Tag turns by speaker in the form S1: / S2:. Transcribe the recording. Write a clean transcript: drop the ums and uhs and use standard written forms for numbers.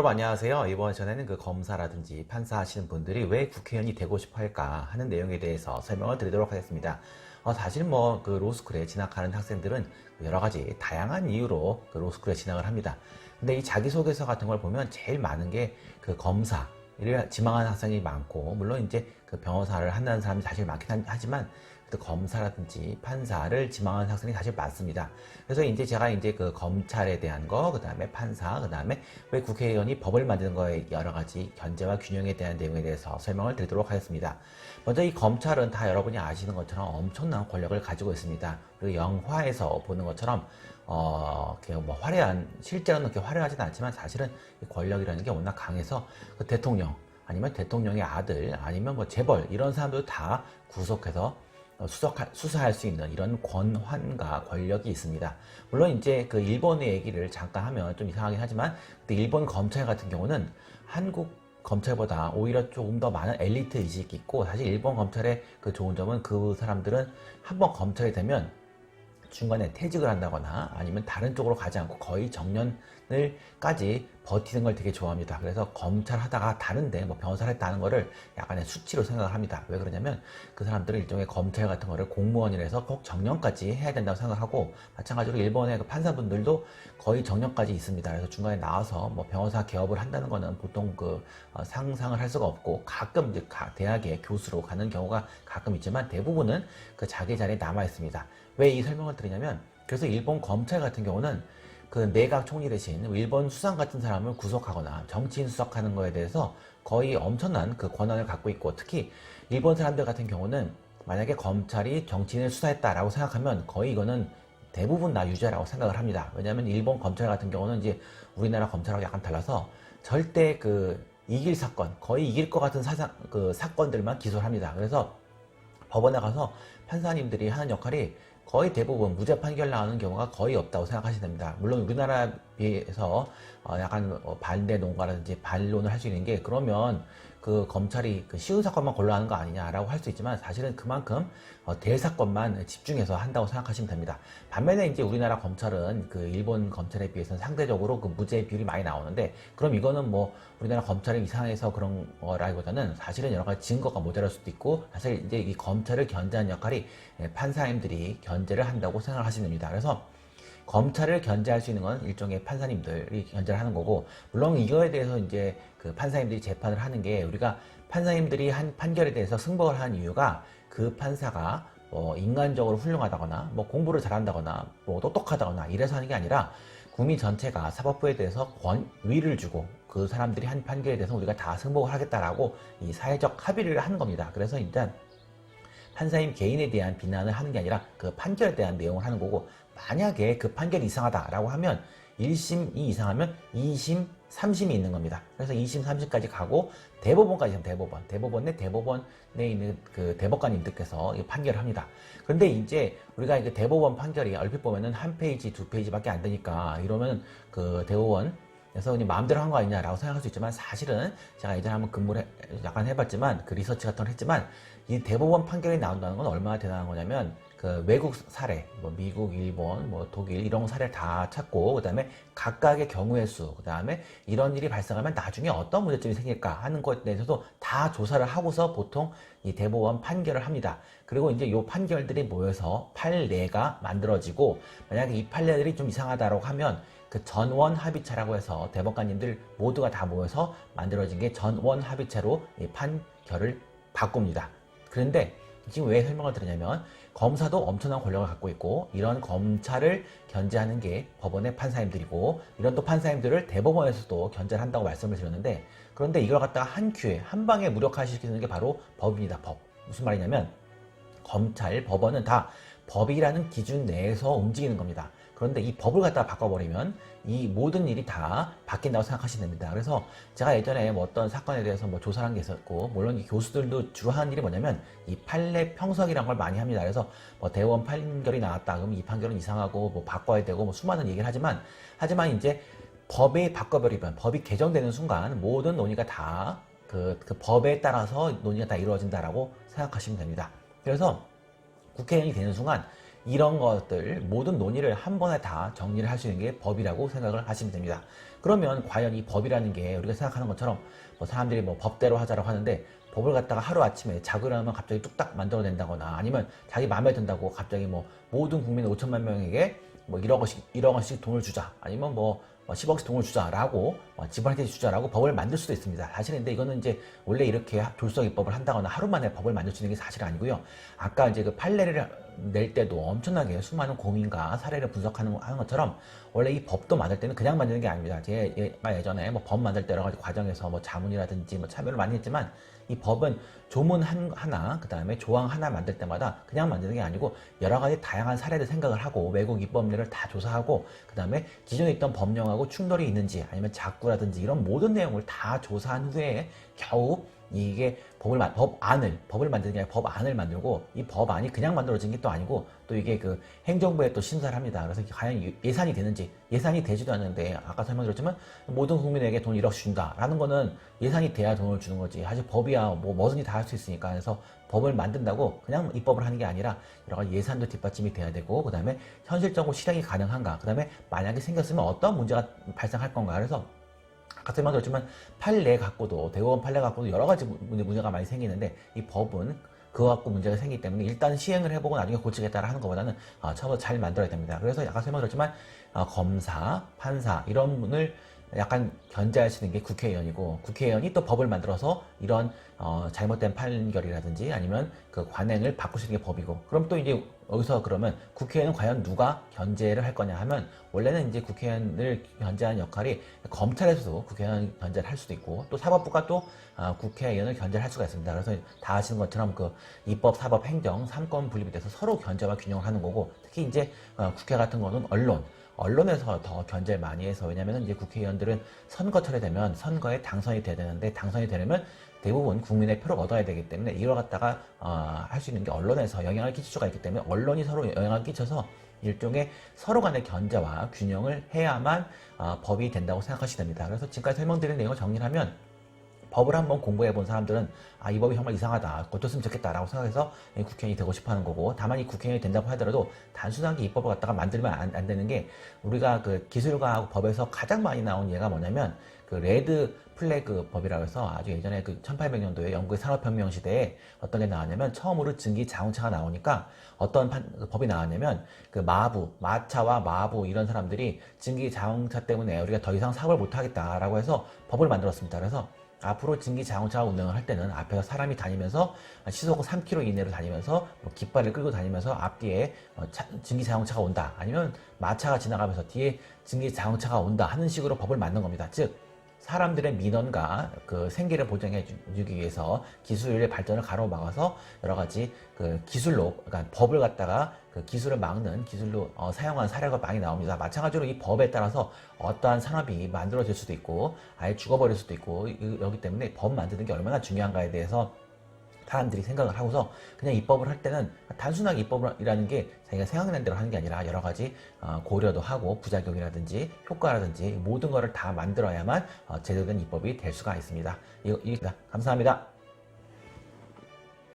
S1: 여러분 안녕하세요. 이번 시간에는 그 검사라든지 판사 하시는 분들이 왜 국회의원이 되고 싶어 할까 하는 내용에 대해서 설명을 드리도록 하겠습니다. 사실 뭐 그 로스쿨에 진학하는 학생들은 여러 가지 다양한 이유로 그 로스쿨에 진학을 합니다. 근데 이 자기소개서 같은 걸 보면 제일 많은 게 그 검사를 지망하는 학생이 많고, 물론 이제 그 변호사를 한다는 사람이 사실 많긴 하지만 검사라든지 판사를 지망하는 학생이 사실 많습니다. 그래서 이제 제가 이제 그 검찰에 대한 거, 그 다음에 판사, 그 다음에 왜 국회의원이 법을 만드는 거에 여러 가지 견제와 균형에 대한 내용에 대해서 설명을 드리도록 하겠습니다. 먼저 이 검찰은 다 여러분이 아시는 것처럼 엄청난 권력을 가지고 있습니다. 그리고 영화에서 보는 것처럼 뭐 화려한, 실제로는 그렇게 화려하진 않지만 사실은 이 권력이라는 게 워낙 강해서 그 대통령, 아니면 대통령의 아들, 아니면 뭐 재벌, 이런 사람들 다 구속해서 수사할 수 있는 이런 권한과 권력이 있습니다. 물론 이제 그 일본의 얘기를 잠깐 하면 좀 이상하긴 하지만, 근데 일본 검찰 같은 경우는 한국 검찰보다 오히려 조금 더 많은 엘리트 의식이 있고, 사실 일본 검찰의 그 좋은 점은 그 사람들은 한번 검찰이 되면 중간에 퇴직을 한다거나 아니면 다른 쪽으로 가지 않고 거의 정년을까지 버티는 걸 되게 좋아합니다. 그래서 검찰 하다가 다른데 뭐 변호사를 했다는 거를 약간의 수치로 생각을 합니다. 왜 그러냐면 그 사람들은 일종의 검찰 같은 거를 공무원이라서 꼭 정년까지 해야 된다고 생각하고, 마찬가지로 일본의 그 판사분들도 거의 정년까지 있습니다. 그래서 중간에 나와서 뭐 변호사 개업을 한다는 거는 보통 상상을 할 수가 없고, 가끔 이제 대학의 교수로 가는 경우가 가끔 있지만 대부분은 그 자기 자리에 남아 있습니다. 왜 이 설명을 드리냐면, 그래서 일본 검찰 같은 경우는 그 내각 총리 대신 일본 수상 같은 사람을 구속하거나 정치인 수석하는 거에 대해서 거의 엄청난 그 권한을 갖고 있고, 특히 일본 사람들 같은 경우는 만약에 검찰이 정치인을 수사했다라고 생각하면 거의 이거는 대부분 다 유죄라고 생각을 합니다. 왜냐하면 일본 검찰 같은 경우는 이제 우리나라 검찰하고 약간 달라서 절대 이길 사건, 거의 이길 것 같은 사건들만 기소를 합니다. 그래서 법원에 가서 판사님들이 하는 역할이 거의 대부분 무죄 판결 나오는 경우가 거의 없다고 생각하시면 됩니다. 물론 우리나라에 비해서 약간 반대 논가라든지 반론을 할 수 있는 게, 그러면 그 검찰이 그 쉬운 사건만 골라하는 거 아니냐라고 할 수 있지만, 사실은 그만큼 대사건만 집중해서 한다고 생각하시면 됩니다. 반면에 이제 우리나라 검찰은 그 일본 검찰에 비해서는 상대적으로 그 무죄 비율이 많이 나오는데, 그럼 이거는 뭐 우리나라 검찰이 이상해서 그런 거라기보다는 사실은 여러 가지 증거가 모자랄 수도 있고, 사실 이제 이 검찰을 견제하는 역할이 판사님들이 견제를 한다고 생각하시면 됩니다. 그래서 검찰을 견제할 수 있는 건 일종의 판사님들이 견제를 하는 거고, 물론 이거에 대해서 이제 그 판사님들이 재판을 하는 게, 우리가 판사님들이 한 판결에 대해서 승복을 하는 이유가 그 판사가 뭐 인간적으로 훌륭하다거나 뭐 공부를 잘한다거나 뭐 똑똑하다거나 이래서 하는 게 아니라, 국민 전체가 사법부에 대해서 권위를 주고 그 사람들이 한 판결에 대해서 우리가 다 승복을 하겠다라고 이 사회적 합의를 하는 겁니다. 그래서 일단 판사님 개인에 대한 비난을 하는 게 아니라 그 판결에 대한 내용을 하는 거고, 만약에 그 판결이 이상하다라고 하면 1심이 이상하면 2심, 3심이 있는 겁니다. 그래서 2심, 3심까지 가고 대법원까지 가면 대법원에 있는 그 대법관님들께서 판결을 합니다. 그런데 이제 우리가 이게 대법원 판결이 얼핏 보면은 한 페이지, 두 페이지밖에 안 되니까, 이러면 그 대법원에서 그냥 마음대로 한 거 아니냐라고 생각할 수 있지만, 사실은 제가 예전에 한번 근무를 약간 해봤지만, 그 리서치 같은 걸 했지만, 이 대법원 판결이 나온다는 건 얼마나 대단한 거냐면, 그 외국 사례, 뭐 미국, 일본, 뭐 독일 이런 사례를 다 찾고, 그 다음에 각각의 경우의 수, 그 다음에 이런 일이 발생하면 나중에 어떤 문제점이 생길까 하는 것에 대해서도 다 조사를 하고서 보통 이 대법원 판결을 합니다. 그리고 이제 요 판결들이 모여서 판례가 만들어지고, 만약에 이 판례들이 좀 이상하다고 하면 그 전원 합의체라고 해서 대법관님들 모두가 다 모여서 만들어진 게 전원 합의체로 이 판결을 바꿉니다. 그런데 지금 왜 설명을 드리냐면, 검사도 엄청난 권력을 갖고 있고, 이런 검찰을 견제하는 게 법원의 판사님들이고, 이런 또 판사님들을 대법원에서도 견제를 한다고 말씀을 드렸는데, 그런데 이걸 갖다가 한 큐에 한 방에 무력화시키는 게 바로 법입니다. 법. 무슨 말이냐면, 검찰, 법원은 다 법이라는 기준 내에서 움직이는 겁니다. 그런데 이 법을 갖다가 바꿔버리면 이 모든 일이 다 바뀐다고 생각하시면 됩니다. 그래서 제가 예전에 뭐 어떤 사건에 대해서 뭐 조사를 한 게 있었고, 물론 이 교수들도 주로 하는 일이 뭐냐면 이 판례 평석이라는 걸 많이 합니다. 그래서 뭐 대법원 판결이 나왔다 그러면 이 판결은 이상하고 뭐 바꿔야 되고 뭐 수많은 얘기를 하지만 이제 법이 바꿔버리면, 법이 개정되는 순간 모든 논의가 다 그 법에 따라서 논의가 다 이루어진다라고 생각하시면 됩니다. 그래서 국회의원이 되는 순간 이런 것들 모든 논의를 한 번에 다 정리를 할 수 있는 게 법이라고 생각을 하시면 됩니다. 그러면 과연 이 법이라는 게 우리가 생각하는 것처럼 뭐 사람들이 뭐 법대로 하자라고 하는데 법을 갖다가 하루아침에 자고 일어나면 갑자기 뚝딱 만들어낸다거나 아니면 자기 마음에 든다고 갑자기 뭐 모든 국민 5천만 명에게 뭐 1억 원씩 돈을 주자 아니면 뭐 10억씩 돈을 주자라고 집안한테 주자라고 법을 만들 수도 있습니다. 사실은 근데 이거는 이제 원래 이렇게 졸속 입법을 한다거나 하루 만에 법을 만들 수 있는 게 사실 아니고요. 아까 이제 그 판례를 낼 때도 엄청나게 수많은 고민과 사례를 분석하는 것처럼 원래 이 법도 만들 때는 그냥 만드는 게 아닙니다. 제가 예전에 뭐 법 만들 때 여러 가지 과정에서 뭐 자문이라든지 뭐 참여를 많이 했지만 이 법은 조문 하나, 그 다음에 조항 하나 만들 때마다 그냥 만드는 게 아니고 여러 가지 다양한 사례를 생각을 하고 외국 입법률을 다 조사하고 그 다음에 기존에 있던 법령하고 충돌이 있는지 아니면 작구라든지 이런 모든 내용을 다 조사한 후에 겨우 이게 법을 만드는 게 아니라 법안을 만들고 이 법안이 그냥 만들어진 게 또 아니고 또 이게 그 행정부에 또 심사를 합니다. 그래서 과연 예산이 되는지 예산이 되지도 않는데 아까 설명드렸지만 모든 국민에게 돈 1억 준다라는 거는 예산이 돼야 돈을 주는 거지. 사실 법이야 뭐 뭐든지 다 할 수 있으니까 그래서 법을 만든다고 그냥 입법을 하는 게 아니라 여러 가지 예산도 뒷받침이 돼야 되고 그 다음에 현실적으로 실행이 가능한가 그 다음에 만약에 생겼으면 어떤 문제가 발생할 건가 그래서 아까 설명드렸지만 판례 갖고도 대법원 판례 갖고도 여러 가지 문제가 많이 생기는데 이 법은 그거 갖고 문제가 생기기 때문에 일단 시행을 해보고 나중에 고치겠다라 하는 것보다는 처음부터 잘 만들어야 됩니다. 그래서 아까 설명드렸지만 검사, 판사 이런 분을 약간 견제하시는 게 국회의원이고 국회의원이 또 법을 만들어서 이런 잘못된 판결이라든지 아니면 그 관행을 바꾸시는 게 법이고 그럼 또 이제 여기서 그러면 국회의원은 과연 누가 견제를 할 거냐 하면 원래는 이제 국회의원을 견제하는 역할이 검찰에서도 국회의원 견제를 할 수도 있고 또 사법부가 또 국회의원을 견제를 할 수가 있습니다. 그래서 다 아시는 것처럼 그 입법, 사법, 행정 3권 분립이 돼서 서로 견제와 균형을 하는 거고 특히 이제 국회 같은 거는 언론에서 더 견제를 많이 해서 왜냐면 이제 국회의원들은 선거철이 되면 선거에 당선이 돼야 되는데 당선이 되려면 대부분 국민의 표를 얻어야 되기 때문에 이걸 갖다가 할 수 있는 게 언론에서 영향을 끼칠 수가 있기 때문에 언론이 서로 영향을 끼쳐서 일종의 서로 간의 견제와 균형을 해야만 법이 된다고 생각하시면 됩니다. 그래서 지금까지 설명드린 내용을 정리하면 법을 한번 공부해 본 사람들은 이 법이 정말 이상하다 고쳤으면 좋겠다라고 생각해서 국회의원이 되고 싶어 하는 거고 다만 이 국회의원이 된다고 하더라도 단순하게 입법을 갖다가 만들면 안 되는 게 우리가 그 기술과학 법에서 가장 많이 나온 예가 뭐냐면 그 레드 플래그 법이라고 해서 아주 예전에 그 1800년도에 영국의 산업혁명 시대에 어떤 게 나왔냐면 처음으로 증기 자동차가 나오니까 어떤 그 법이 나왔냐면 그 마차와 마부 이런 사람들이 증기 자동차 때문에 우리가 더 이상 사업을 못 하겠다라고 해서 법을 만들었습니다. 그래서 앞으로 증기 자동차 운행을 할 때는 앞에서 사람이 다니면서 시속 3km 이내로 다니면서 뭐 깃발을 끌고 다니면서 앞뒤에 증기 자동차가 온다 아니면 마차가 지나가면서 뒤에 증기 자동차가 온다 하는 식으로 법을 만든 겁니다. 즉 사람들의 민원과 그 생계를 보장해 주기 위해서 기술의 발전을 가로막아서 여러 가지 그 기술로 그러니까 법을 갖다가 그 기술을 막는 기술로 사용한 사례가 많이 나옵니다. 마찬가지로 이 법에 따라서 어떠한 산업이 만들어질 수도 있고 아예 죽어버릴 수도 있고 여기 때문에 법 만드는 게 얼마나 중요한가에 대해서 사람들이 생각을 하고서 그냥 입법을 할 때는 단순하게 입법이라는 게 자기가 생각난 대로 하는 게 아니라 여러 가지 고려도 하고 부작용이라든지 효과라든지 모든 거를 다 만들어야만 제대로 된 입법이 될 수가 있습니다. 감사합니다.